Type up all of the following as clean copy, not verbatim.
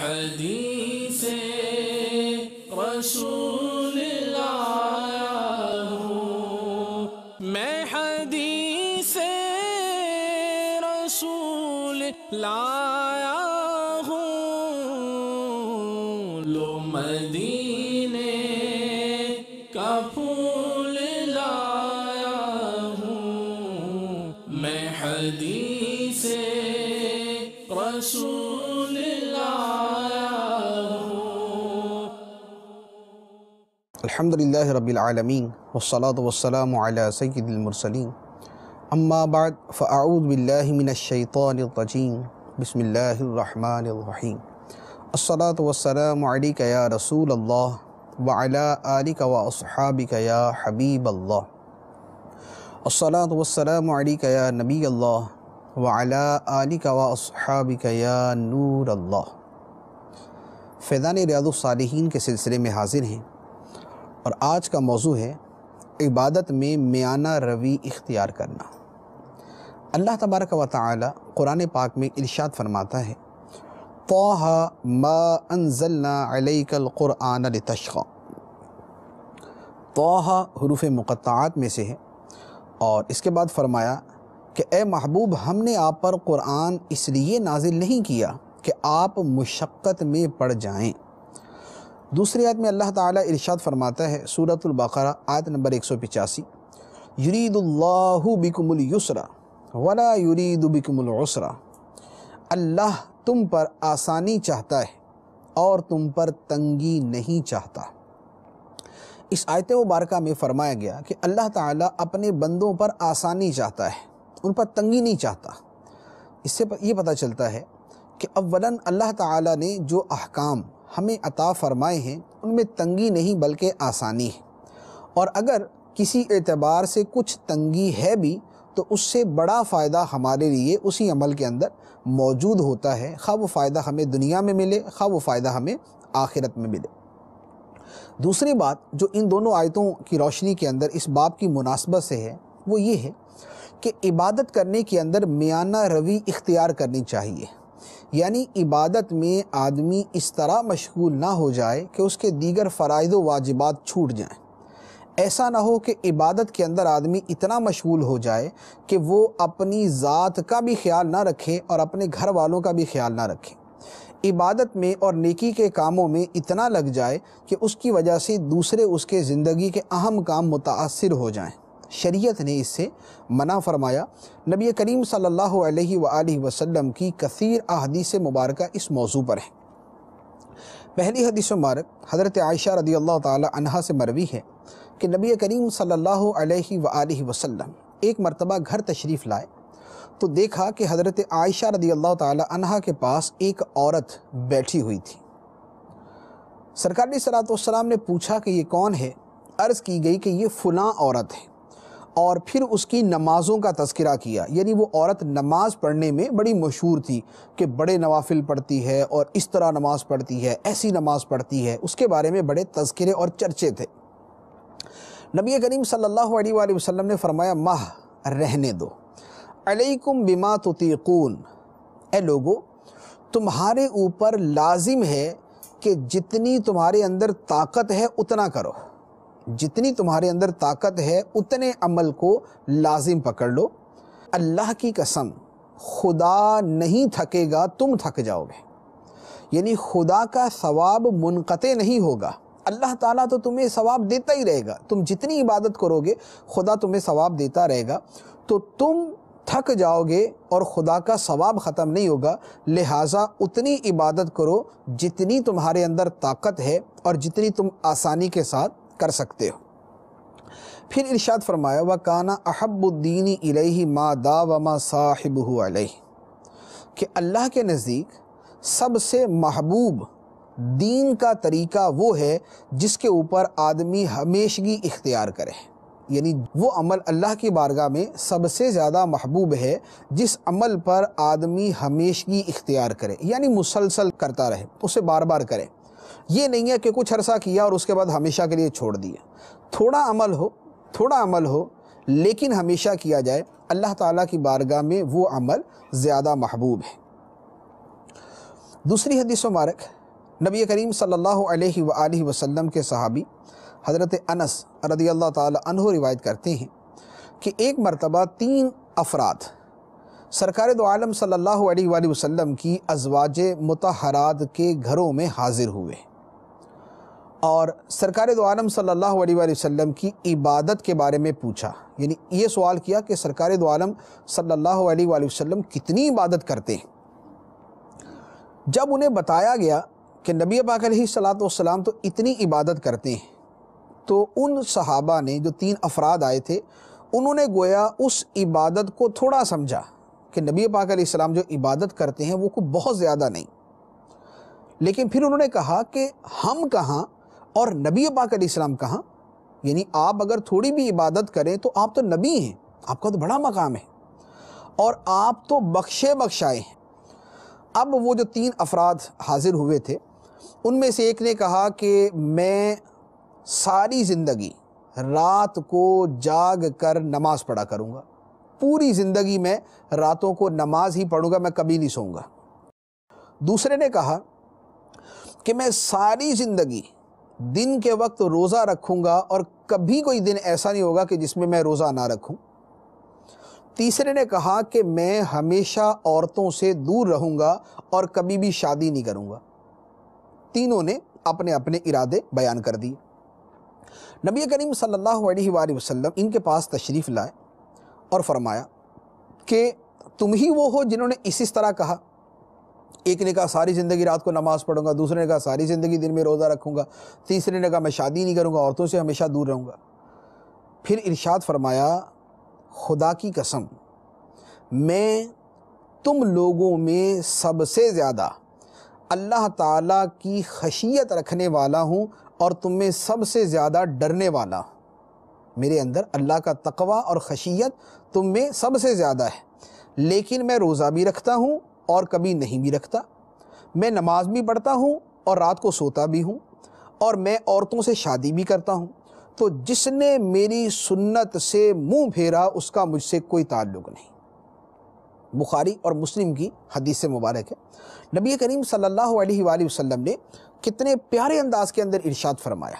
حدیث رسول لایا ہوں، میں حدیث رسول لایا ہوں، لو مدینے کا پھول لایا ہوں، میں حدیث رسول لایا ہوں۔ الحمدللہ رب العالمین والصلاة والسلام علی سید المرسلین، اما بعد فاعوذ باللہ من الشیطان الرجیم، بسم اللہ الرحمن الرحیم۔ الصلاة والسلام علیک یا رسول اللہ وعلی آلک واصحابک یا حبیب اللہ۔ الصلاة والسلام علیک یا نبی اللہ وعلی آلک واصحابک یا نور اللہ۔ فیضان ریاض الصالحین کے سلسلے میں حاضر ہیں، اور آج کا موضوع ہے عبادت میں میانہ روی اختیار کرنا۔ اللہ تبارک و تعالی قرآن پاک میں ارشاد فرماتا ہے، طٰہ ما انزلنا علیک القرآن لتشقی۔ طٰہ حروف مقطعات میں سے ہے، اور اس کے بعد فرمایا کہ اے محبوب، ہم نے آپ پر قرآن اس لیے نازل نہیں کیا کہ آپ مشقت میں پڑ جائیں۔ دوسری آیت میں اللہ تعالیٰ ارشاد فرماتا ہے، سورۃ البقرہ آیت نمبر 185، یرید اللہ بکم الیسر ولا یرید بکم العسر۔ اللہ تم پر آسانی چاہتا ہے اور تم پر تنگی نہیں چاہتا۔ اس آیت مبارکہ میں فرمایا گیا کہ اللہ تعالیٰ اپنے بندوں پر آسانی چاہتا ہے، ان پر تنگی نہیں چاہتا۔ اس سے یہ پتہ چلتا ہے کہ اولاً اللہ تعالیٰ نے جو احکام ہمیں عطا فرمائے ہیں ان میں تنگی نہیں بلکہ آسانی ہے، اور اگر کسی اعتبار سے کچھ تنگی ہے بھی تو اس سے بڑا فائدہ ہمارے لیے اسی عمل کے اندر موجود ہوتا ہے، خواہ وہ فائدہ ہمیں دنیا میں ملے خواہ وہ فائدہ ہمیں آخرت میں ملے۔ دوسری بات جو ان دونوں آیتوں کی روشنی کے اندر اس باب کی مناسبت سے ہے وہ یہ ہے کہ عبادت کرنے کے اندر میانہ روی اختیار کرنی چاہیے، یعنی عبادت میں آدمی اس طرح مشغول نہ ہو جائے کہ اس کے دیگر فرائض و واجبات چھوٹ جائیں۔ ایسا نہ ہو کہ عبادت کے اندر آدمی اتنا مشغول ہو جائے کہ وہ اپنی ذات کا بھی خیال نہ رکھے اور اپنے گھر والوں کا بھی خیال نہ رکھے، عبادت میں اور نیکی کے کاموں میں اتنا لگ جائے کہ اس کی وجہ سے دوسرے اس کے زندگی کے اہم کام متاثر ہو جائیں۔ شریعت نے اس سے منع فرمایا۔ نبی کریم صلی اللہ علیہ وآلہ وسلم کی کثیر احادیث مبارکہ اس موضوع پر ہیں۔ پہلی حدیث مبارک حضرت عائشہ رضی اللہ تعالی عنہا سے مروی ہے کہ نبی کریم صلی اللہ علیہ وآلہ وسلم ایک مرتبہ گھر تشریف لائے تو دیکھا کہ حضرت عائشہ رضی اللہ تعالی عنہا کے پاس ایک عورت بیٹھی ہوئی تھی۔ سرکار علیہ الصلوۃ والسلام نے پوچھا کہ یہ کون ہے؟ عرض کی گئی کہ یہ فلاں عورت ہے، اور پھر اس کی نمازوں کا تذکرہ کیا، یعنی وہ عورت نماز پڑھنے میں بڑی مشہور تھی کہ بڑے نوافل پڑھتی ہے اور اس طرح نماز پڑھتی ہے، ایسی نماز پڑھتی ہے، اس کے بارے میں بڑے تذکرے اور چرچے تھے۔ نبی کریم صلی اللہ علیہ وآلہ وسلم نے فرمایا، ماہ رہنے دو، علیکم بما تطیقون، اے لوگو تمہارے اوپر لازم ہے کہ جتنی تمہارے اندر طاقت ہے اتنا کرو، جتنی تمہارے اندر طاقت ہے اتنے عمل کو لازم پکڑ لو۔ اللہ کی قسم خدا نہیں تھکے گا، تم تھک جاؤ گے، یعنی خدا کا ثواب منقطع نہیں ہوگا۔ اللہ تعالیٰ تو تمہیں ثواب دیتا ہی رہے گا، تم جتنی عبادت کرو گے خدا تمہیں ثواب دیتا رہے گا، تو تم تھک جاؤ گے اور خدا کا ثواب ختم نہیں ہوگا۔ لہٰذا اتنی عبادت کرو جتنی تمہارے اندر طاقت ہے اور جتنی تم آسانی کے ساتھ کر سکتے ہو۔ پھر ارشاد فرمایا، وَكَانَ أَحَبُّ الدِّينِ إِلَيْهِ مَا دَاوَمَ صَاحِبُهُ عَلَيْهِ، کہ اللہ کے نزدیک سب سے محبوب دین کا طریقہ وہ ہے جس کے اوپر آدمی ہمیشگی اختیار کرے، یعنی وہ عمل اللہ کی بارگاہ میں سب سے زیادہ محبوب ہے جس عمل پر آدمی ہمیشگی اختیار کرے، یعنی مسلسل کرتا رہے، اسے بار بار کرے۔ یہ نہیں ہے کہ کچھ عرصہ کیا اور اس کے بعد ہمیشہ کے لیے چھوڑ دیا۔ تھوڑا عمل ہو لیکن ہمیشہ کیا جائے، اللہ تعالیٰ کی بارگاہ میں وہ عمل زیادہ محبوب ہے۔ دوسری حدیث مبارک نبی کریم صلی اللہ علیہ وآلہ وسلم کے صحابی حضرت انس رضی اللہ تعالی عنہ روایت کرتے ہیں کہ ایک مرتبہ 3 افراد سرکار دو عالم صلی اللہ علیہ وآلہ وسلم کی ازواج مطہرات کے گھروں میں حاضر ہوئے اور سرکار دو عالم صلی اللہ علیہ وآلہ وسلم کی عبادت کے بارے میں پوچھا، یعنی یہ سوال کیا کہ سرکار دو عالم صلی اللہ علیہ وآلہ وسلم کتنی عبادت کرتے ہیں۔ جب انہیں بتایا گیا کہ نبی پاک علیہ السلام تو اتنی عبادت کرتے ہیں، تو ان صحابہ نے جو 3 افراد آئے تھے انہوں نے گویا اس عبادت کو تھوڑا سمجھا کہ نبی پاک علیہ السلام جو عبادت کرتے ہیں وہ کوئی بہت زیادہ نہیں، لیکن پھر انہوں نے کہا کہ ہم کہاں اور نبی پاک علیہ السلام کہاں، یعنی آپ اگر تھوڑی بھی عبادت کریں تو آپ تو نبی ہیں، آپ کا تو بڑا مقام ہے اور آپ تو بخشے بخشائے ہیں۔ اب وہ جو 3 افراد حاضر ہوئے تھے ان میں سے ایک نے کہا کہ میں ساری زندگی رات کو جاگ کر نماز پڑھا کروں گا، پوری زندگی میں راتوں کو نماز ہی پڑھوں گا، میں کبھی نہیں سوؤں گا۔ دوسرے نے کہا کہ میں ساری زندگی دن کے وقت روزہ رکھوں گا اور کبھی کوئی دن ایسا نہیں ہوگا کہ جس میں میں روزہ نہ رکھوں۔ تیسرے نے کہا کہ میں ہمیشہ عورتوں سے دور رہوں گا اور کبھی بھی شادی نہیں کروں گا۔ تینوں نے اپنے اپنے ارادے بیان کر دیے۔ نبی کریم صلی اللہ علیہ وآلہ وسلم ان کے پاس تشریف لائے اور فرمایا کہ تم ہی وہ ہو جنہوں نے اس طرح کہا؟ ایک نے کہا ساری زندگی رات کو نماز پڑھوں گا، دوسرے نے کہا ساری زندگی دن میں روزہ رکھوں گا، تیسرے نے کہا میں شادی نہیں کروں گا، عورتوں سے ہمیشہ دور رہوں گا۔ پھر ارشاد فرمایا خدا کی قسم میں تم لوگوں میں سب سے زیادہ اللہ تعالیٰ کی خشیت رکھنے والا ہوں اور تم میں سب سے زیادہ ڈرنے والا ہوں۔ میرے اندر اللہ کا تقوی اور خشیت تم میں سب سے زیادہ ہے، لیکن میں روزہ بھی رکھتا ہوں اور کبھی نہیں بھی رکھتا، میں نماز بھی پڑھتا ہوں اور رات کو سوتا بھی ہوں، اور میں عورتوں سے شادی بھی کرتا ہوں۔ تو جس نے میری سنت سے منہ پھیرا اس کا مجھ سے کوئی تعلق نہیں۔ بخاری اور مسلم کی حدیث مبارک ہے۔ نبی کریم صلی اللہ علیہ وآلہ وسلم نے کتنے پیارے انداز کے اندر ارشاد فرمایا۔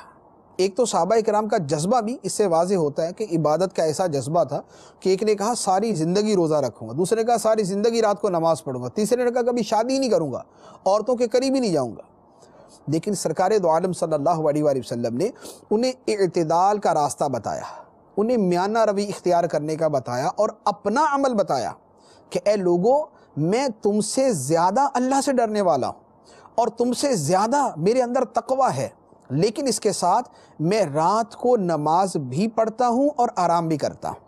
ایک تو صحابہ کرام کا جذبہ بھی اس سے واضح ہوتا ہے کہ عبادت کا ایسا جذبہ تھا کہ ایک نے کہا ساری زندگی روزہ رکھوں گا، دوسرے نے کہا ساری زندگی رات کو نماز پڑھوں گا، تیسرے نے کہا کبھی شادی ہی نہیں کروں گا، عورتوں کے قریب ہی نہیں جاؤں گا۔ لیکن سرکار دو عالم صلی اللہ علیہ وآلہ وسلم نے انہیں اعتدال کا راستہ بتایا، انہیں میانہ روی اختیار کرنے کا بتایا اور اپنا عمل بتایا کہ اے لوگو میں تم سے زیادہ اللہ سے ڈرنے والا ہوں اور تم سے زیادہ میرے اندر تقوی ہے، لیکن اس کے ساتھ میں رات کو نماز بھی پڑھتا ہوں اور آرام بھی کرتا ہوں،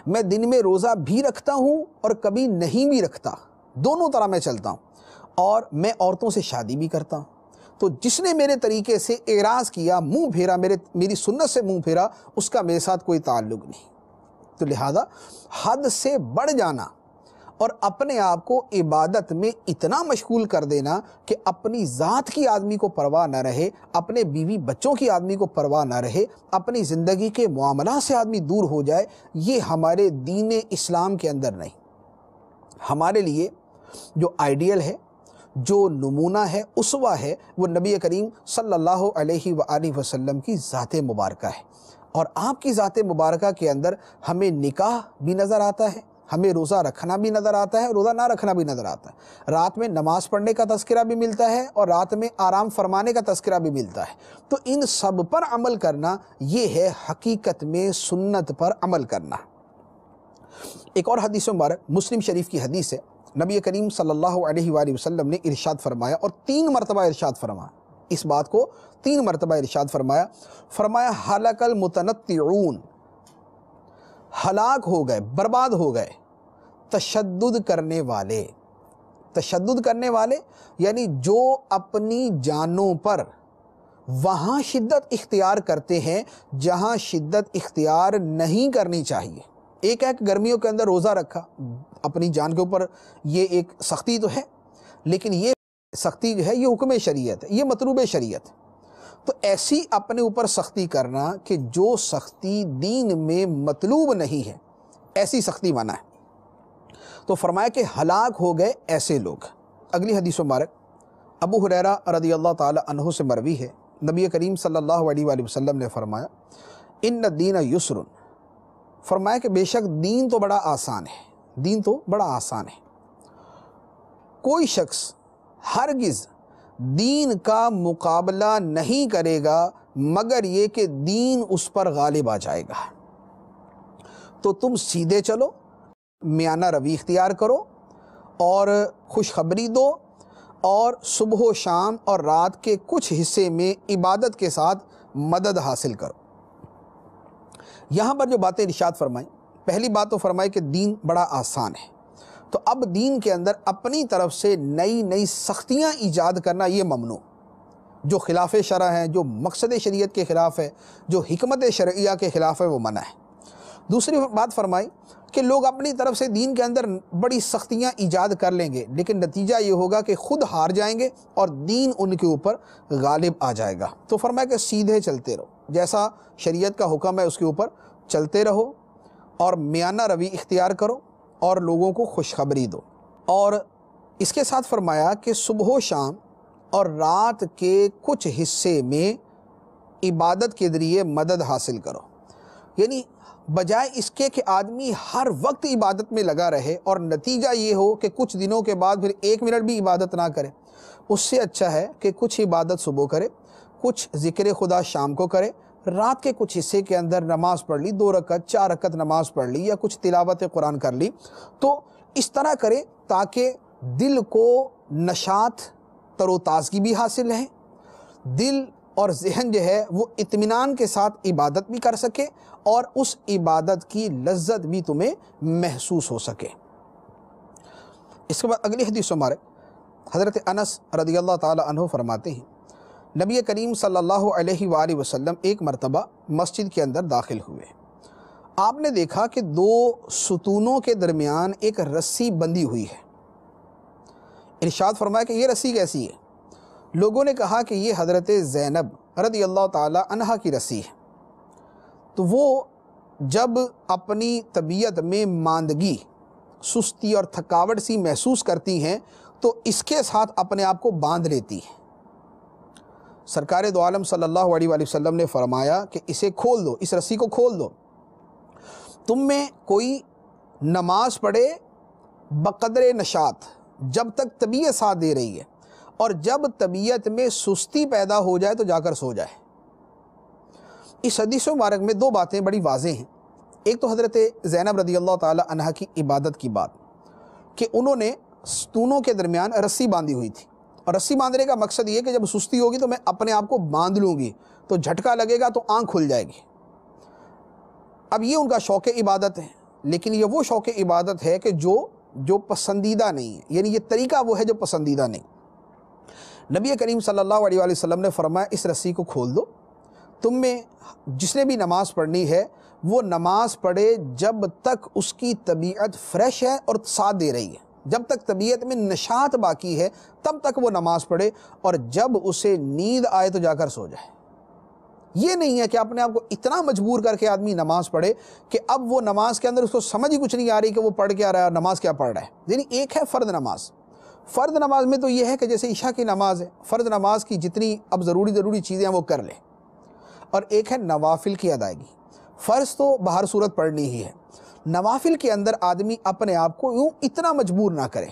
میں دن میں روزہ بھی رکھتا ہوں اور کبھی نہیں بھی رکھتا، دونوں طرح میں چلتا ہوں، اور میں عورتوں سے شادی بھی کرتا ہوں۔ تو جس نے میرے طریقے سے اعراض کیا، منہ پھیرا، میری سنت سے منہ پھیرا، اس کا میرے ساتھ کوئی تعلق نہیں۔ تو لہذا حد سے بڑھ جانا اور اپنے آپ کو عبادت میں اتنا مشغول کر دینا کہ اپنی ذات کی آدمی کو پرواہ نہ رہے، اپنے بیوی بچوں کی آدمی کو پرواہ نہ رہے، اپنی زندگی کے معاملات سے آدمی دور ہو جائے، یہ ہمارے دین اسلام کے اندر نہیں۔ ہمارے لیے جو آئیڈیل ہے، جو نمونہ ہے، اسوہ ہے، وہ نبی کریم صلی اللہ علیہ وآلہ وسلم کی ذات مبارکہ ہے، اور آپ کی ذات مبارکہ کے اندر ہمیں نکاح بھی نظر آتا ہے، ہمیں روزہ رکھنا بھی نظر آتا ہے، روزہ نہ رکھنا بھی نظر آتا ہے، رات میں نماز پڑھنے کا تذکرہ بھی ملتا ہے اور رات میں آرام فرمانے کا تذکرہ بھی ملتا ہے۔ تو ان سب پر عمل کرنا یہ ہے حقیقت میں سنت پر عمل کرنا۔ ایک اور حدیث مبارک مسلم شریف کی حدیث ہے، نبی کریم صلی اللہ علیہ وآلہ وسلم نے ارشاد فرمایا، اور 3 مرتبہ ارشاد فرمایا، اس بات کو 3 مرتبہ ارشاد فرمایا، فرمایا ہلک المتنطعون، ہلاک ہو گئے، برباد ہو گئے تشدد کرنے والے۔ تشدد کرنے والے یعنی جو اپنی جانوں پر وہاں شدت اختیار کرتے ہیں جہاں شدت اختیار نہیں کرنی چاہیے۔ ایک ہے کہ گرمیوں کے اندر روزہ رکھا، اپنی جان کے اوپر، یہ ایک سختی تو ہے، لیکن یہ سختی جو ہے یہ حکم شریعت ہے، یہ مطلوب شریعت ہے۔ تو ایسی اپنے اوپر سختی کرنا کہ جو سختی دین میں مطلوب نہیں ہے، ایسی سختی منع ہے۔ تو فرمایا کہ ہلاک ہو گئے ایسے لوگ۔ اگلی حدیث مبارک ابو ہریرہ رضی اللہ تعالی عنہ سے مروی ہے، نبی کریم صلی اللہ علیہ وآلہ وسلم نے فرمایا ان الدین یسر، فرمایا کہ بے شک دین تو بڑا آسان ہے، دین تو بڑا آسان ہے، کوئی شخص ہرگز دین کا مقابلہ نہیں کرے گا مگر یہ کہ دین اس پر غالب آ جائے گا۔ تو تم سیدھے چلو، میانہ روی اختیار کرو اور خوشخبری دو، اور صبح و شام اور رات کے کچھ حصے میں عبادت کے ساتھ مدد حاصل کرو۔ یہاں پر جو باتیں ارشاد فرمائیں، پہلی بات تو فرمائی کہ دین بڑا آسان ہے، تو اب دین کے اندر اپنی طرف سے نئی نئی سختیاں ایجاد کرنا یہ ممنوع، جو خلاف شرع ہے، جو مقصد شریعت کے خلاف ہے، جو حکمت شرعیہ کے خلاف ہے، وہ منع ہے۔ دوسری بات فرمائی کہ لوگ اپنی طرف سے دین کے اندر بڑی سختیاں ایجاد کر لیں گے، لیکن نتیجہ یہ ہوگا کہ خود ہار جائیں گے اور دین ان کے اوپر غالب آ جائے گا۔ تو فرمایا کہ سیدھے چلتے رہو، جیسا شریعت کا حکم ہے اس کے اوپر چلتے رہو، اور میانہ روی اختیار کرو اور لوگوں کو خوشخبری دو۔ اور اس کے ساتھ فرمایا کہ صبح و شام اور رات کے کچھ حصے میں عبادت کے ذریعے مدد حاصل کرو، یعنی بجائے اس کے کہ آدمی ہر وقت عبادت میں لگا رہے اور نتیجہ یہ ہو کہ کچھ دنوں کے بعد پھر ایک منٹ بھی عبادت نہ کرے، اس سے اچھا ہے کہ کچھ عبادت صبح کرے، کچھ ذکر خدا شام کو کرے، رات کے کچھ حصے کے اندر نماز پڑھ لی، 2 رکعت 4 رکعت نماز پڑھ لی، یا کچھ تلاوت قرآن کر لی۔ تو اس طرح کرے تاکہ دل کو نشاط تر و تازگی بھی حاصل رہے، دل اور ذہن جو ہے وہ اطمینان کے ساتھ عبادت بھی کر سکے، اور اس عبادت کی لذت بھی تمہیں محسوس ہو سکے۔ اس کے بعد اگلی حدیث ہمارے حضرت انس رضی اللہ تعالی عنہ فرماتے ہیں نبی کریم صلی اللہ علیہ وآلہ وسلم ایک مرتبہ مسجد کے اندر داخل ہوئے، آپ نے دیکھا کہ 2 ستونوں کے درمیان ایک رسی بندھی ہوئی ہے۔ ارشاد فرمایا کہ یہ رسی کیسی ہے؟ لوگوں نے کہا کہ یہ حضرت زینب رضی اللہ تعالی عنہا کی رسی ہے۔ تو وہ جب اپنی طبیعت میں ماندگی، سستی اور تھکاوٹ سی محسوس کرتی ہیں تو اس کے ساتھ اپنے آپ کو باندھ لیتی ہیں۔ سرکار دو عالم صلی اللہ علیہ وآلہ وسلم نے فرمایا کہ اسے کھول دو، اس رسی کو کھول دو۔ تم میں کوئی نماز پڑھے بقدر نشاط، جب تک طبیعت ساتھ دے رہی ہے، اور جب طبیعت میں سستی پیدا ہو جائے تو جا کر سو جائے۔ اس حدیث مبارک میں 2 باتیں بڑی واضح ہیں۔ ایک تو حضرت زینب رضی اللہ تعالی عنہ کی عبادت کی بات، کہ انہوں نے ستونوں کے درمیان رسی باندھی ہوئی تھی، اور رسی باندھنے کا مقصد یہ کہ جب سستی ہوگی تو میں اپنے آپ کو باندھ لوں گی، تو جھٹکا لگے گا تو آنکھ کھل جائے گی۔ اب یہ ان کا شوق عبادت ہے، لیکن یہ وہ شوق عبادت ہے کہ جو پسندیدہ نہیں ہے، یعنی یہ طریقہ وہ ہے جو پسندیدہ نہیں۔ نبی کریم صلی اللہ علیہ وآلہ وسلم نے فرمایا اس رسی کو کھول دو، تم میں جس نے بھی نماز پڑھنی ہے وہ نماز پڑھے جب تک اس کی طبیعت فریش ہے اور ساتھ دے رہی ہے، جب تک طبیعت میں نشاط باقی ہے تب تک وہ نماز پڑھے، اور جب اسے نیند آئے تو جا کر سو جائے۔ یہ نہیں ہے کہ اپنے آپ کو اتنا مجبور کر کے آدمی نماز پڑھے کہ اب وہ نماز کے اندر اس کو سمجھ ہی کچھ نہیں آ رہی کہ وہ پڑھ کیا رہا ہے اور نماز کیا پڑھ رہا ہے۔ یعنی ایک ہے فرض نماز، فرض نماز میں تو یہ ہے کہ جیسے عشاء کی نماز ہے، فرض نماز کی جتنی اب ضروری چیزیں ہیں وہ کر لے، اور ایک ہے نوافل کی ادائیگی۔ فرض تو بہر صورت پڑھنی ہی ہے، نوافل کے اندر آدمی اپنے آپ کو یوں اتنا مجبور نہ کرے،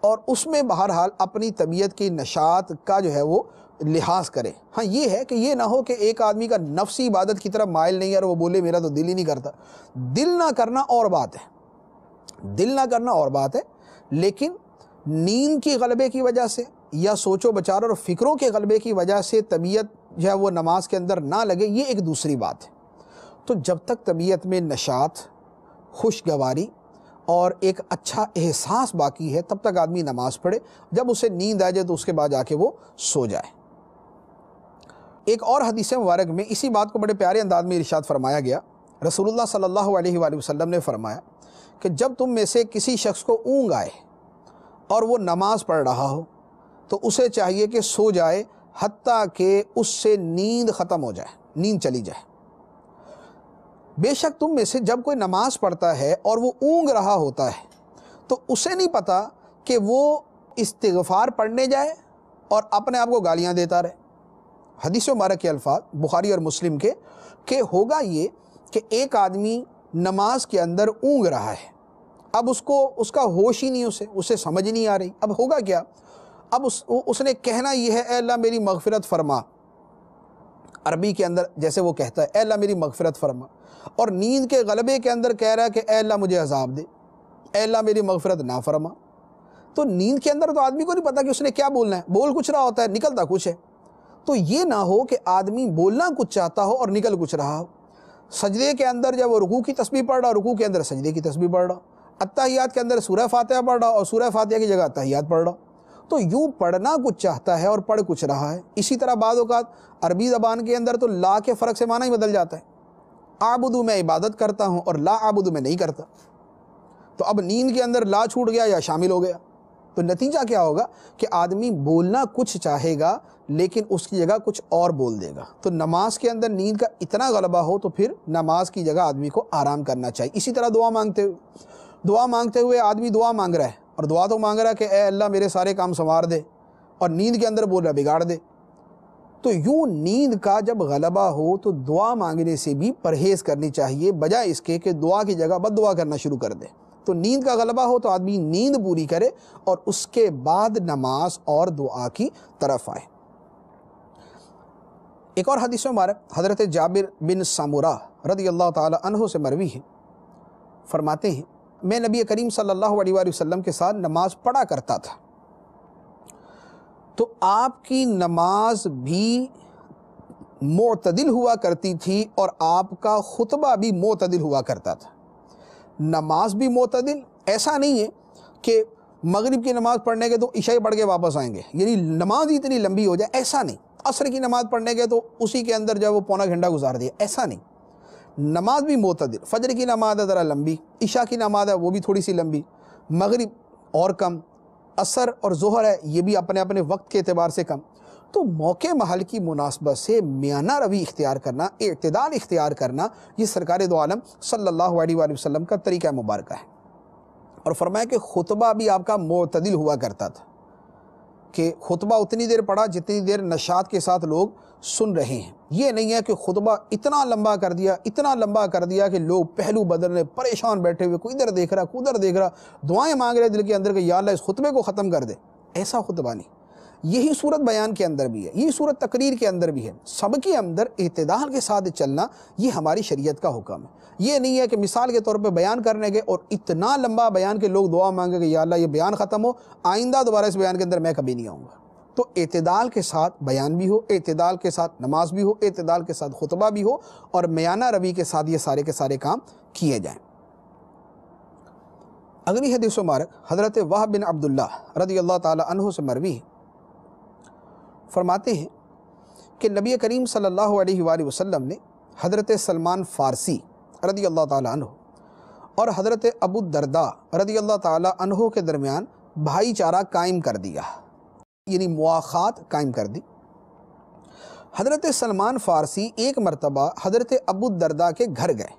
اور اس میں بہرحال اپنی طبیعت کی نشاط کا جو ہے وہ لحاظ کرے۔ ہاں یہ ہے کہ یہ نہ ہو کہ ایک آدمی کا نفسی عبادت کی طرف مائل نہیں ہے اور وہ بولے میرا تو دل ہی نہیں کرتا۔ دل نہ کرنا اور بات ہے، دل نہ کرنا اور بات ہے، لیکن نیند کی غلبے کی وجہ سے یا سوچ و بچار اور فکروں کے غلبے کی وجہ سے طبیعت جو ہے وہ نماز کے اندر نہ لگے، یہ ایک دوسری بات ہے۔ تو جب تک طبیعت میں نشاط، خوشگواری اور ایک اچھا احساس باقی ہے تب تک آدمی نماز پڑھے، جب اسے نیند آ جائے تو اس کے بعد جا کے وہ سو جائے۔ ایک اور حدیث مبارک میں اسی بات کو بڑے پیارے انداز میں ارشاد فرمایا گیا۔ رسول اللہ صلی اللہ علیہ وآلہ وسلم نے فرمایا کہ جب تم میں سے کسی شخص کو اونگ آئے اور وہ نماز پڑھ رہا ہو تو اسے چاہیے کہ سو جائے حتیٰ کہ اس سے نیند ختم ہو جائے، نیند چلی جائے۔ بے شک تم میں سے جب کوئی نماز پڑھتا ہے اور وہ اونگ رہا ہوتا ہے تو اسے نہیں پتہ کہ وہ استغفار پڑھنے جائے اور اپنے آپ کو گالیاں دیتا رہے۔ حدیث مبارک کے الفاظ بخاری اور مسلم کے کہ ہوگا یہ کہ ایک آدمی نماز کے اندر اونگ رہا ہے، اب اس کا ہوش ہی نہیں، اسے سمجھ نہیں آ رہی، اب ہوگا کیا؟ اب اس نے کہنا یہ ہے اے اللہ میری مغفرت فرما، عربی کے اندر جیسے وہ کہتا ہے اے اللہ میری مغفرت فرما، اور نیند کے غلبے کے اندر کہہ رہا ہے کہ اے اللہ مجھے عذاب دے، اے اللہ میری مغفرت نہ فرما۔ تو نیند کے اندر تو آدمی کو نہیں پتا کہ اس نے کیا بولنا ہے، بول کچھ رہا ہوتا ہے، نکلتا کچھ ہے۔ تو یہ نہ ہو کہ آدمی بولنا کچھ چاہتا ہو اور نکل کچھ رہا ہو۔ سجدے کے اندر جب وہ رکوع کی تسبیح پڑھ رہا، رکوع کے اندر سجدے کی تسبیح پڑھ رہا، اتحیات کے اندر سورہ فاتحہ پڑھ رہا اور سورہ فاتحہ کی جگہ اتحیات پڑھ رہا، تو یوں پڑھنا کچھ چاہتا ہے اور پڑھ کچھ رہا ہے۔ اسی طرح بعض اوقات عربی زبان کے اندر تو لا کے فرق سے معنی ہی بدل جاتا ہے، اعبدو میں عبادت کرتا ہوں اور لا اعبدو میں نہیں کرتا، تو اب نیند کے اندر لا چھوٹ گیا یا شامل ہو گیا، تو نتیجہ کیا ہوگا کہ آدمی بولنا کچھ چاہے گا لیکن اس کی جگہ کچھ اور بول دے گا۔ تو نماز کے اندر نیند کا اتنا غلبہ ہو تو پھر نماز کی جگہ آدمی کو آرام کرنا چاہیے۔ اسی طرح دعا مانگتے ہوئے آدمی دعا مانگ رہا ہے، اور دعا تو مانگ رہا ہے کہ اے اللہ میرے سارے کام سنوار دے، اور نیند کے اندر بول رہا ہے بگاڑ دے۔ تو یوں نیند کا جب غلبہ ہو تو دعا مانگنے سے بھی پرہیز کرنی چاہیے، بجائے اس کے کہ دعا کی جگہ بد دعا کرنا شروع کر دے۔ تو نیند کا غلبہ ہو تو آدمی نیند پوری کرے اور اس کے بعد نماز اور دعا کی طرف آئے۔ ایک اور حدیث مبارک حضرت جابر بن سمورہ رضی اللہ تعالی عنہ سے مروی ہے، فرماتے ہیں میں نبی کریم صلی اللہ علیہ وآلہ وسلم کے ساتھ نماز پڑھا کرتا تھا، تو آپ کی نماز بھی معتدل ہوا کرتی تھی اور آپ کا خطبہ بھی معتدل ہوا کرتا تھا۔ نماز بھی معتدل، ایسا نہیں ہے کہ مغرب کی نماز پڑھنے کے تو عشاء پڑھ کے واپس آئیں گے، یعنی نماز اتنی لمبی ہو جائے، ایسا نہیں۔ عصر کی نماز پڑھنے کے تو اسی کے اندر جو ہے وہ پونا گھنٹہ گزار دیا، ایسا نہیں۔ نماز بھی معتدل، فجر کی نماز ہے ذرا لمبی، عشاء کی نماز ہے وہ بھی تھوڑی سی لمبی، مغرب اور کم، عصر اور ظہر ہے یہ بھی اپنے اپنے وقت کے اعتبار سے کم۔ تو موقع محل کی مناسبت سے میانہ روی اختیار کرنا، اعتدال اختیار کرنا، یہ سرکار دو عالم صلی اللہ علیہ وآلہ وسلم کا طریقہ مبارکہ ہے۔ اور فرمایا کہ خطبہ بھی آپ کا معتدل ہوا کرتا تھا، کہ خطبہ اتنی دیر پڑھا جتنی دیر نشاط کے ساتھ لوگ سن رہے ہیں۔ یہ نہیں ہے کہ خطبہ اتنا لمبا کر دیا کہ لوگ پہلو بدلنے پریشان بیٹھے ہوئے، کوئی ادھر دیکھ رہا کوئی ادھر دیکھ رہا، دعائیں مانگ رہے دل کے اندر کہ یا اللہ اس خطبے کو ختم کر دے، ایسا خطبہ نہیں۔ یہی صورت بیان کے اندر بھی ہے، یہی صورت تقریر کے اندر بھی ہے، سب کے اندر اعتدال کے ساتھ چلنا یہ ہماری شریعت کا حکم ہے۔ یہ نہیں ہے کہ مثال کے طور پہ بیان کرنے کے اور اتنا لمبا بیان کہ لوگ دعا مانگے کہ یا اللہ یہ بیان ختم ہو، آئندہ دوبارہ اس بیان کے اندر میں کبھی نہیں آؤں گا۔ تو اعتدال کے ساتھ بیان بھی ہو، اعتدال کے ساتھ نماز بھی ہو، اعتدال کے ساتھ خطبہ بھی ہو، اور میانہ روی کے ساتھ یہ سارے کے سارے کام کیے جائیں۔ اگلی حدیث مبارک حضرت وہب بن عبداللہ رضی اللہ تعالی عنہ سے مروی ہے، فرماتے ہیں کہ نبی کریم صلی اللہ علیہ وآلہ وسلم نے حضرت سلمان فارسی رضی اللہ تعالی عنہ اور حضرت ابو الدرداء رضی اللہ تعالی عنہ کے درمیان بھائی چارہ قائم کر دیا، یعنی مواخات قائم کر دی۔ حضرت سلمان فارسی ایک مرتبہ حضرت ابو الدرداء کے گھر گئے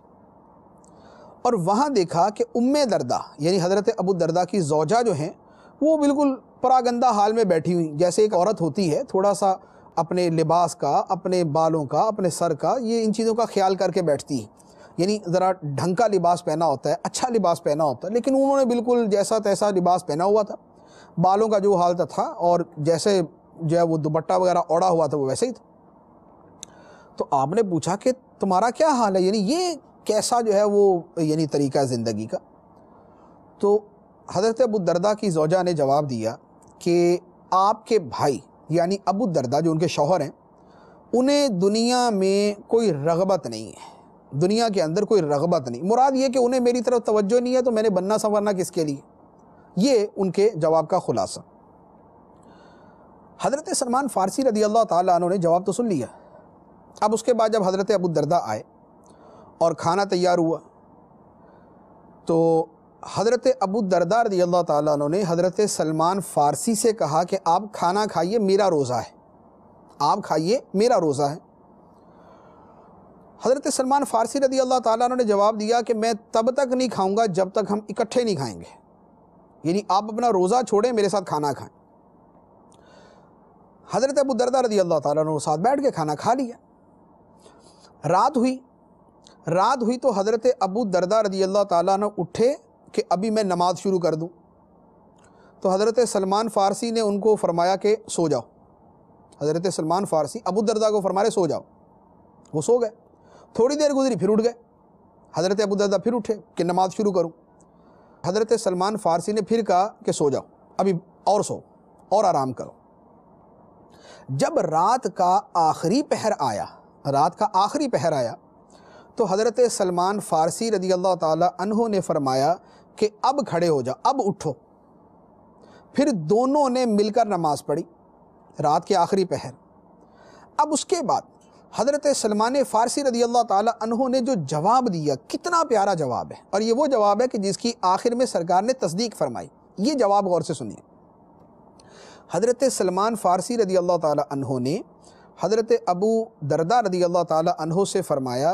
اور وہاں دیکھا کہ ام درداء یعنی حضرت ابو الدرداء کی زوجہ جو ہیں وہ بالکل پراگندہ حال میں بیٹھی ہوئی، جیسے ایک عورت ہوتی ہے تھوڑا سا اپنے لباس کا، اپنے بالوں کا، اپنے سر کا، یہ ان چیزوں کا خیال کر کے بیٹھتی ہے، یعنی ذرا ڈھنگ کا لباس پہنا ہوتا ہے، اچھا لباس پہنا ہوتا ہے، لیکن انہوں نے بالکل جیسا تیسا لباس پہنا ہوا تھا، بالوں کا جو حال تھا اور جیسے جو ہے وہ دوپٹہ وغیرہ اوڑا ہوا تھا وہ ویسے ہی تھا۔ تو آپ نے پوچھا کہ تمہارا کیا حال ہے، یعنی یہ کیسا جو ہے وہ یعنی طریقہ زندگی کا؟ تو حضرت ابو الدرداء کی زوجہ نے جواب دیا کہ آپ کے بھائی یعنی ابو الدرداء جو ان کے شوہر ہیں، انہیں دنیا میں کوئی رغبت نہیں ہے، دنیا کے اندر کوئی رغبت نہیں، مراد یہ کہ انہیں میری طرف توجہ نہیں ہے، تو میں نے بننا سنورنا کس کے لیے؟ یہ ان کے جواب کا خلاصہ۔ حضرت سلمان فارسی رضی اللہ تعالیٰ عنہ نے جواب تو سن لیا۔ اب اس کے بعد جب حضرت ابو الدرداء آئے اور کھانا تیار ہوا تو حضرت ابو الدرداء رضی اللہ تعالیٰ عنہ نے حضرت سلمان فارسی سے کہا کہ آپ کھانا کھائیے، میرا روزہ ہے، آپ کھائیے، میرا روزہ ہے۔ حضرت سلمان فارسی رضی اللہ تعالیٰ عنہ نے جواب دیا کہ میں تب تک نہیں کھاؤں گا جب تک ہم اکٹھے نہیں کھائیں گے، یعنی آپ اپنا روزہ چھوڑیں، میرے ساتھ کھانا کھائیں۔ حضرت ابو دردہ رضی اللہ تعالیٰ عنہ ساتھ بیٹھ کے کھانا کھا لیا. رات ہوئی تو حضرت ابو دردہ رضی اللہ تعالیٰ عنہ اٹھے کہ ابھی میں نماز شروع کر دوں. تو حضرت سلمان فارسی نے ان کو فرمایا کہ سو جاؤ. حضرت سلمان فارسی ابو دردہ کو فرمائے سو جاؤ. وہ سو گئے. تھوڑی دیر گزری پھر اٹھ گئے. حضرت ابو دردہ پھر اٹھے کہ نماز شروع کروں. حضرت سلمان فارسی نے پھر کہا کہ سو جاؤ، ابھی اور سو اور آرام کرو. جب رات کا آخری پہر آیا تو حضرت سلمان فارسی رضی اللہ تعالی عنہ نے فرمایا کہ اب کھڑے ہو جاؤ، اب اٹھو. پھر دونوں نے مل کر نماز پڑھی رات کے آخری پہر. اب اس کے بعد حضرت سلمان فارسی رضی اللہ تعالی عنہ نے جو جواب دیا، کتنا پیارا جواب ہے، اور یہ وہ جواب ہے کہ جس کی آخر میں سرکار نے تصدیق فرمائی. یہ جواب غور سے سنیے. حضرت سلمان فارسی رضی اللہ تعالی عنہ نے حضرت ابو دردہ رضی اللہ تعالی عنہ سے فرمایا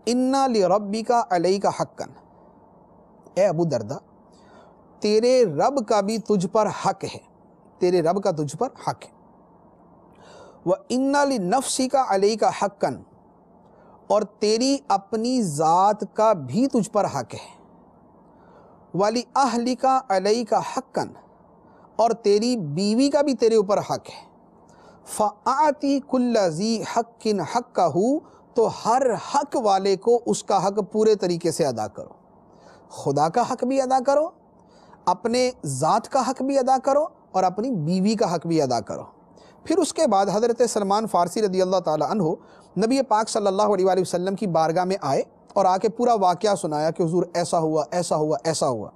اِنَّ لِرَبِّكَ عَلَيْكَ حَقًّا، اے ابو دردہ تیرے رب کا بھی تجھ پر حق ہے، تیرے رب کا تجھ پر حق ہے. وَإِنَّ لِنَفْسِكَ عَلَيْكَ حَقًّا، اور تیری اپنی ذات کا بھی تجھ پر حق ہے. وَلِأَهْلِكَ عَلَيْكَ حَقًّا، اور تیری بیوی کا بھی تیرے اوپر حق ہے. فَأَعْتِ كُلَّ ذِي حَقٍّ حَقَّهُ، تو ہر حق والے کو اس کا حق پورے طریقے سے ادا کرو. خدا کا حق بھی ادا کرو، اپنے ذات کا حق بھی ادا کرو، اور اپنی بیوی کا حق بھی ادا کرو. پھر اس کے بعد حضرت سلمان فارسی رضی اللہ تعالی عنہ نبی پاک صلی اللہ علیہ وآلہ وسلم کی بارگاہ میں آئے اور آ کے پورا واقعہ سنایا کہ حضور ایسا ہوا ایسا ہوا ایسا ہوا.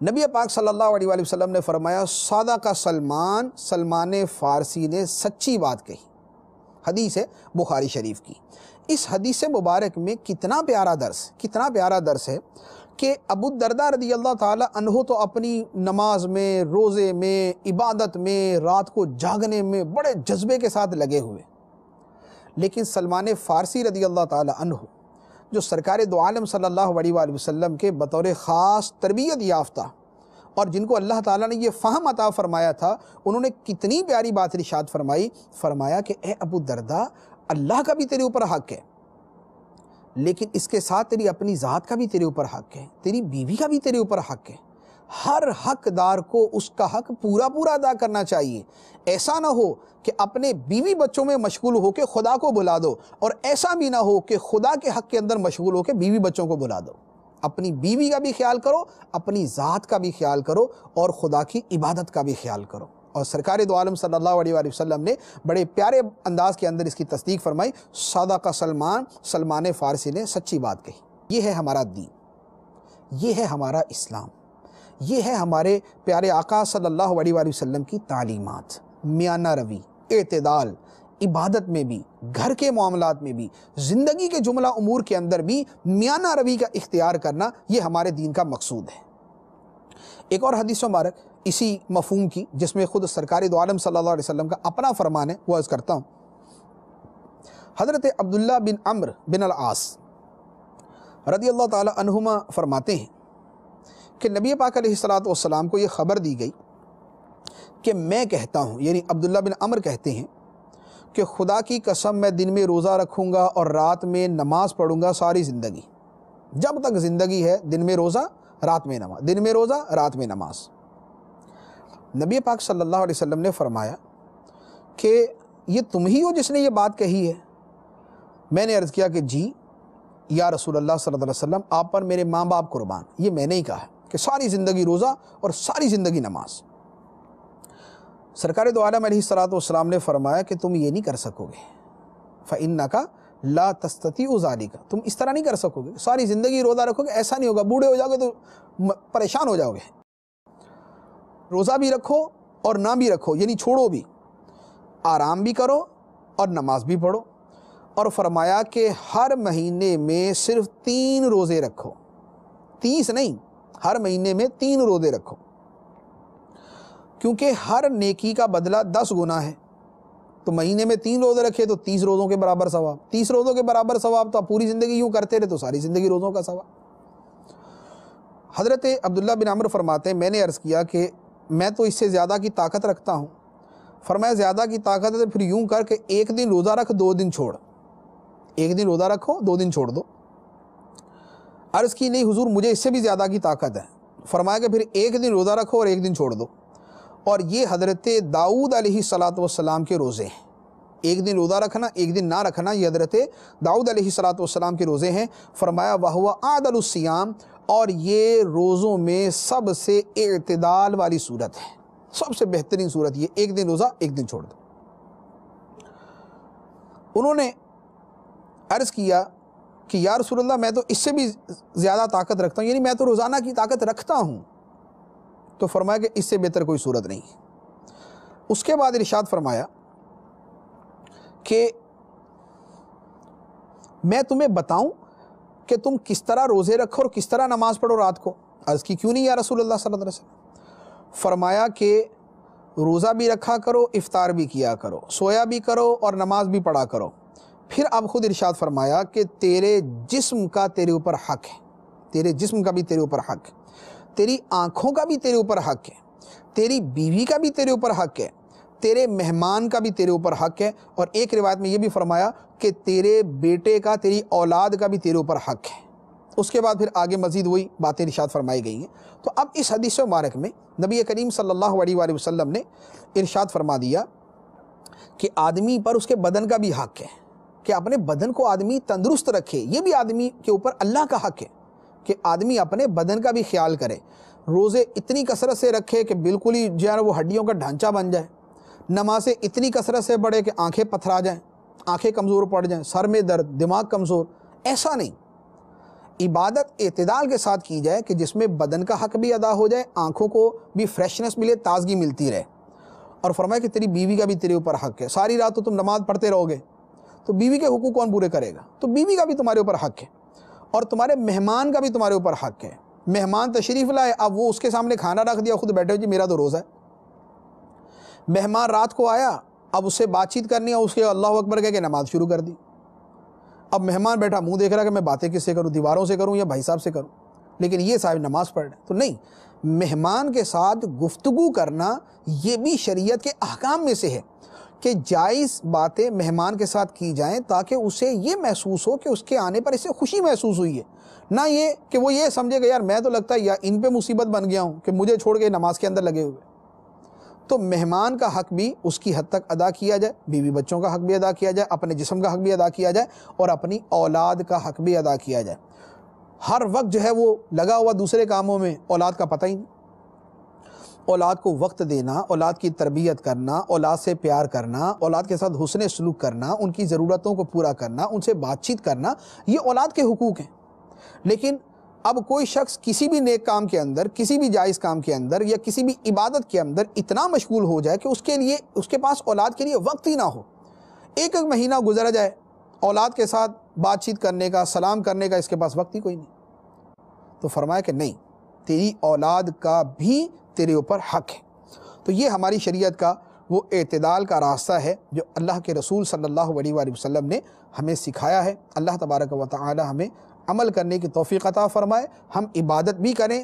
نبی پاک صلی اللہ علیہ وآلہ وسلم نے فرمایا صدق سلمان فارسی نے سچی بات کہی. حدیث ہے بخاری شریف کی. اس حدیث مبارک میں کتنا پیارا درس ہے کہ ابو دردہ رضی اللہ تعالی عنہ تو اپنی نماز میں، روزے میں، عبادت میں، رات کو جاگنے میں بڑے جذبے کے ساتھ لگے ہوئے، لیکن سلمان فارسی رضی اللہ تعالی عنہ جو سرکار دو عالم صلی اللہ علیہ وآلہ وسلم کے بطور خاص تربیت یافتہ اور جن کو اللہ تعالیٰ نے یہ فہم عطا فرمایا تھا، انہوں نے کتنی پیاری بات ارشاد فرمایا کہ اے ابو دردہ اللہ کا بھی تیرے اوپر حق ہے، لیکن اس کے ساتھ تیری اپنی ذات کا بھی تیرے اوپر حق ہے، تیری بیوی کا بھی تیرے اوپر حق ہے. ہر حقدار کو اس کا حق پورا ادا کرنا چاہیے. ایسا نہ ہو کہ اپنے بیوی بچوں میں مشغول ہو کے خدا کو بلا دو، اور ایسا بھی نہ ہو کہ خدا کے حق کے اندر مشغول ہو کے بیوی بچوں کو بلا دو. اپنی بیوی کا بھی خیال کرو، اپنی ذات کا بھی خیال کرو، اور خدا کی عبادت کا بھی خیال کرو. اور سرکار دو عالم صلی اللہ علیہ وآلہ وسلم نے بڑے پیارے انداز کے اندر اس کی تصدیق فرمائی. صدق سلمان فارسی نے سچی بات کہی. یہ ہے ہمارا دین، یہ ہے ہمارا اسلام، یہ ہے ہمارے پیارے آقا صلی اللہ علیہ وآلہ وسلم کی تعلیمات. میانہ روی، اعتدال، عبادت میں بھی، گھر کے معاملات میں بھی، زندگی کے جملہ امور کے اندر بھی میانہ روی کا اختیار کرنا، یہ ہمارے دین کا مقصود ہے. ایک اور حدیث مبارک اسی مفہوم کی، جس میں خود سرکار دو عالم صلی اللہ علیہ وسلم کا اپنا فرمان ہے، وہ عرض کرتا ہوں. حضرت عبداللہ بن عمرو بن العاص رضی اللہ تعالی عنہما فرماتے ہیں کہ نبی پاک علیہ السلام کو یہ خبر دی گئی کہ میں کہتا ہوں، یعنی عبداللہ بن عمرو کہتے ہیں کہ خدا کی قسم میں دن میں روزہ رکھوں گا اور رات میں نماز پڑھوں گا ساری زندگی. جب تک زندگی ہے دن میں روزہ رات میں نماز، دن میں روزہ رات میں نماز. نبی پاک صلی اللہ علیہ وسلم نے فرمایا کہ یہ تم ہی ہو جس نے یہ بات کہی ہے؟ میں نے عرض کیا کہ جی یا رسول اللہ صلی اللہ علیہ وسلم، آپ پر میرے ماں باپ قربان، یہ میں نے ہی کہا ہے کہ ساری زندگی روزہ اور ساری زندگی نماز. سرکار دو عالم علیہ السلام نے فرمایا کہ تم یہ نہیں کر سکو گے. فَإِنَّكَ لَا تَسْتَطِيعُ ذَلِكَ، تم اس طرح نہیں کر سکو گے، ساری زندگی روزہ رکھو گے، ایسا نہیں ہوگا. بوڑھے ہو جاؤ گے تو پریشان ہو جاؤ گے. روزہ بھی رکھو اور نہ بھی رکھو، یعنی چھوڑو بھی، آرام بھی کرو اور نماز بھی پڑھو. اور فرمایا کہ ہر مہینے میں صرف 3 روزے رکھو، 30 نہیں، ہر مہینے میں 3 روزے رکھو، کیونکہ ہر نیکی کا بدلہ 10 گنا ہے. تو مہینے میں 3 روزے رکھے تو 30 روزوں کے برابر ثواب، 30 روزوں کے برابر ثواب. تو آپ پوری زندگی یوں کرتے رہے تو ساری زندگی روزوں کا ثواب. حضرت عبداللہ بن عمرو فرماتے ہیں میں نے عرض کیا کہ میں تو اس سے زیادہ کی طاقت رکھتا ہوں. فرمایا زیادہ کی طاقت ہے تو پھر یوں کر کہ ایک دن روزہ رکھ 2 دن چھوڑ، ایک دن روزہ رکھو 2 دن چھوڑ دو۔ عرض کی نہیں حضور مجھے اس سے بھی زیادہ کی طاقت ہے۔ فرمایا کہ پھر ایک دن روزہ رکھو اور ایک دن چھوڑ دو۔ اور یہ حضرت داؤد علیہ السلام کے روزے ہیں، ایک دن روزہ رکھنا ایک دن نہ رکھنا، یہ حضرت داؤد علیہ السلام کے روزے ہیں۔ فرمایا وَهُوَ أَعْدَلُ الصِّيَامِ، اور یہ روزوں میں سب سے اعتدال والی صورت ہے، سب سے بہترین صورت یہ، ایک دن روزہ ایک دن چھوڑ دو۔ انہوں نے عرض کیا کہ یا رسول اللہ میں تو اس سے بھی زیادہ طاقت رکھتا ہوں، یعنی میں تو روزانہ کی طاقت رکھتا ہوں۔ تو فرمایا کہ اس سے بہتر کوئی صورت نہیں۔ اس کے بعد ارشاد فرمایا کہ میں تمہیں بتاؤں کہ تم کس طرح روزے رکھو اور کس طرح نماز پڑھو رات کو۔ عرض کی کیوں نہیں یا رسول اللہ صلی اللہ علیہ وسلم؟ فرمایا کہ روزہ بھی رکھا کرو، افطار بھی کیا کرو، سویا بھی کرو اور نماز بھی پڑھا کرو۔ پھر اب خود ارشاد فرمایا کہ تیرے جسم کا تیرے اوپر حق ہے، تیرے جسم کا بھی تیرے اوپر حق ہے، تیری آنکھوں کا بھی تیرے اوپر حق ہے، تیری بیوی کا بھی تیرے اوپر حق ہے، تیرے مہمان کا بھی تیرے اوپر حق ہے، اور ایک روایت میں یہ بھی فرمایا کہ تیرے بیٹے کا، تیری اولاد کا بھی تیرے اوپر حق ہے۔ اس کے بعد پھر آگے مزید وہی باتیں ارشاد فرمائی گئی ہیں۔ تو اب اس حدیث مبارک میں نبی کریم صلی اللہ علیہ وآلہ وسلم نے ارشاد فرما دیا کہ آدمی پر اس کے بدن کا بھی حق ہے، کہ اپنے بدن کو آدمی تندرست رکھے، یہ بھی آدمی کے اوپر اللہ کا حق ہے کہ آدمی اپنے بدن کا بھی خیال کرے، روزے اتنی کثرت سے رکھے کہ بالکل ہی جو ہے وہ ہڈیوں کا ڈھانچہ بن جائے، نمازیں اتنی کثرت سے پڑھے کہ آنکھیں پتھرا جائیں، آنکھیں کمزور پڑ جائیں، سر میں درد، دماغ کمزور، ایسا نہیں۔ عبادت اعتدال کے ساتھ کی جائے کہ جس میں بدن کا حق بھی ادا ہو جائے، آنکھوں کو بھی فریشنس ملے، تازگی ملتی رہے۔ اور فرمایا کہ تیری بیوی کا بھی تیرے اوپر حق ہے، ساری رات تو تم نماز پڑھتے رہو گے تو بیوی کے حقوق کون پورے کرے گا؟ تو بیوی کا بھی تمہارے اوپر حق ہے، اور تمہارے مہمان کا بھی تمہارے اوپر حق ہے۔ مہمان تشریف لائے، اب وہ اس کے سامنے کھانا رکھ دیا، خود بیٹھے جی میرا تو روزہ ہے۔ مہمان رات کو آیا، اب اس سے بات چیت کرنی ہے، اس کے اللہ اکبر کہہ کے نماز شروع کر دی۔ اب مہمان بیٹھا منہ دیکھ رہا کہ میں باتیں کس سے کروں، دیواروں سے کروں یا بھائی صاحب سے کروں، لیکن یہ صاحب نماز پڑھ رہے۔ تو نہیں، مہمان کے ساتھ گفتگو کرنا یہ بھی شریعت کے احکام میں سے ہے کہ جائز باتیں مہمان کے ساتھ کی جائیں تاکہ اسے یہ محسوس ہو کہ اس کے آنے پر اسے خوشی محسوس ہوئی ہے، نہ یہ کہ وہ یہ سمجھے گا یار میں تو لگتا ہے یا ان پہ مصیبت بن گیا ہوں کہ مجھے چھوڑ کے نماز کے اندر لگے ہوئے۔ تو مہمان کا حق بھی اس کی حد تک ادا کیا جائے، بیوی بچوں کا حق بھی ادا کیا جائے، اپنے جسم کا حق بھی ادا کیا جائے، اور اپنی اولاد کا حق بھی ادا کیا جائے۔ ہر وقت جو ہے وہ لگا ہوا دوسرے کاموں میں، اولاد کا پتہ ہی نہیں۔ اولاد کو وقت دینا، اولاد کی تربیت کرنا، اولاد سے پیار کرنا، اولاد کے ساتھ حسن سلوک کرنا، ان کی ضرورتوں کو پورا کرنا، ان سے بات چیت کرنا، یہ اولاد کے حقوق ہیں۔ لیکن اب کوئی شخص کسی بھی نیک کام کے اندر، کسی بھی جائز کام کے اندر یا کسی بھی عبادت کے اندر اتنا مشغول ہو جائے کہ اس کے پاس اولاد کے لیے وقت ہی نہ ہو، ایک مہینہ گزر جائے اولاد کے ساتھ بات چیت کرنے کا، سلام کرنے کا اس کے پاس وقت ہی کوئی نہیں۔ تو فرمایا کہ نہیں، تیری اولاد کا بھی تیرے اوپر حق ہے۔ تو یہ ہماری شریعت کا وہ اعتدال کا راستہ ہے جو اللہ کے رسول صلی اللہ علیہ وآلہ وسلم نے ہمیں سکھایا ہے۔ اللہ تبارک و تعالی ہمیں عمل کرنے کی توفیق عطا فرمائے، ہم عبادت بھی کریں،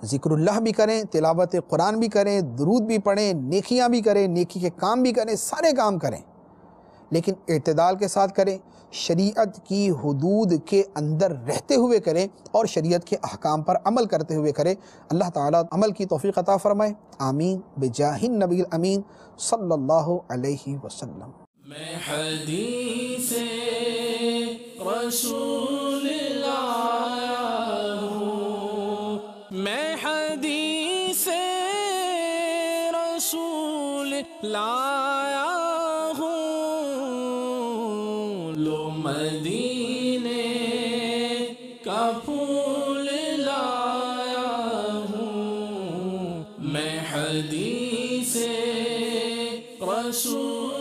ذکر اللہ بھی کریں، تلاوت قرآن بھی کریں، درود بھی پڑھیں، نیکیاں بھی کریں، نیکی کے کام بھی کریں، سارے کام کریں، لیکن اعتدال کے ساتھ کریں، شریعت کی حدود کے اندر رہتے ہوئے کریں اور شریعت کے احکام پر عمل کرتے ہوئے کریں۔ اللہ تعالیٰ عمل کی توفیق عطا فرمائے، آمین بجاہ النبی الامین صلی اللہ علیہ وسلم۔ میں حدیث رسول لایا ہوں، میں حدیث رسول لایا ہوں، لو مدینے کا پھول لایا ہوں، میں حدیث رسول